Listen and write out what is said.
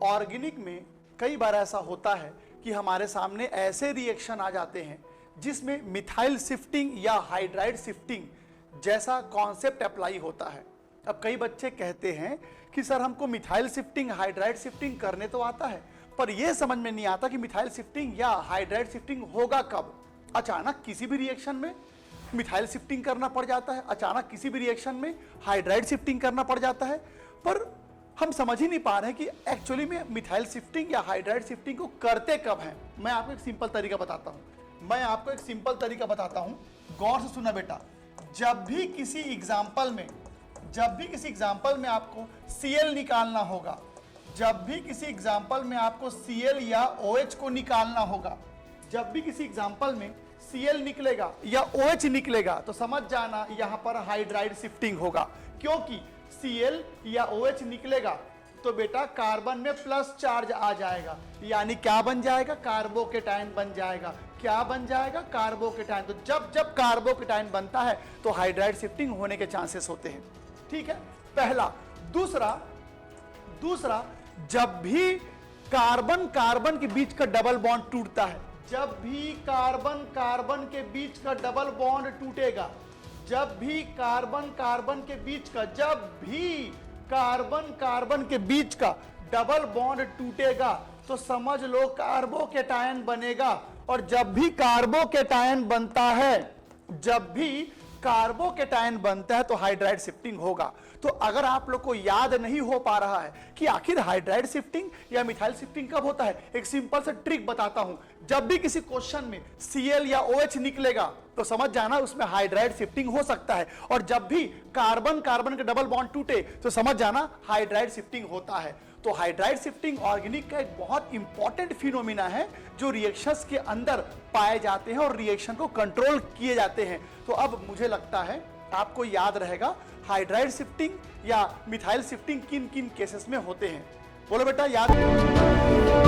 Organic में कई बार ऐसा होता है कि हमारे सामने ऐसे रिएक्शन आ जाते हैं जिसमें मिथाइल शिफ्टिंग या हाइड्राइड शिफ्टिंग जैसा कॉन्सेप्ट अप्लाई होता है। अब कई बच्चे कहते हैं कि सर हमको मिथाइल शिफ्टिंग हाइड्राइड शिफ्टिंग करने तो आता है, पर यह समझ में नहीं आता कि मिथाइल शिफ्टिंग या हाइड्राइड शिफ्टिंग होगा कब। अचानक किसी भी रिएक्शन में मिथाइल शिफ्टिंग करना पड़ जाता है, अचानक किसी भी रिएक्शन में हाइड्राइड शिफ्टिंग करना पड़ जाता है, पर हम समझ ही नहीं पा रहे हैं कि एक्चुअली में मिथाइल शिफ्टिंग या हाइड्राइड शिफ्टिंग को करते कब हैं। मैं आपको एक सिंपल तरीका बताता हूं, गौर से सुना बेटा। जब भी किसी एग्जाम्पल में आपको Cl निकालना होगा, जब भी किसी एग्जाम्पल में आपको Cl या OH को निकालना होगा, जब भी किसी एग्जाम्पल में Cl निकलेगा या OH निकलेगा तो समझ जाना यहां पर हाइड्राइड शिफ्टिंग होगा। क्योंकि Cl या OH निकलेगा तो बेटा कार्बन में प्लस चार्ज आ जाएगा, यानी क्या बन जाएगा, कार्बोकेटायन बन जाएगा। क्या बन जाएगा, कार्बोकेटायन। तो जब जब कार्बोकेटायन बनता है तो हाइड्राइड शिफ्टिंग होने के चांसेस होते हैं। ठीक है, पहला। दूसरा, जब भी कार्बन कार्बन के बीच का डबल बॉन्ड टूटता है, जब भी कार्बन कार्बन के बीच का डबल बॉन्ड टूटेगा, जब भी कार्बन कार्बन के बीच का डबल बॉन्ड टूटेगा तो समझ लो कार्बोकेटायन बनेगा। और जब भी कार्बोकेटायन बनता है तो हाइड्राइड शिफ्टिंग होगा। तो अगर आप लोग को याद नहीं हो पा रहा है कि आखिर हाइड्राइड शिफ्टिंग या मिथाइल शिफ्टिंग कब होता है, एक सिंपल सा ट्रिक बताता हूं। जब भी किसी क्वेश्चन में Cl या OH निकलेगा तो समझ जाना उसमें हाइड्राइड शिफ्टिंग हो सकता है, और जब भी कार्बन कार्बन के डबल बॉन्ड टूटे तो समझ जाना हाइड्राइड शिफ्टिंग होता है। तो हाइड्राइड शिफ्टिंग ऑर्गेनिक का एक बहुत इंपॉर्टेंट फिनोमिना है जो रिएक्शंस के अंदर पाए जाते हैं और रिएक्शन को कंट्रोल किए जाते हैं। तो अब मुझे लगता है आपको याद रहेगा हाइड्राइड शिफ्टिंग या मिथाइल शिफ्टिंग किन किन केसेस में होते हैं। बोलो बेटा, याद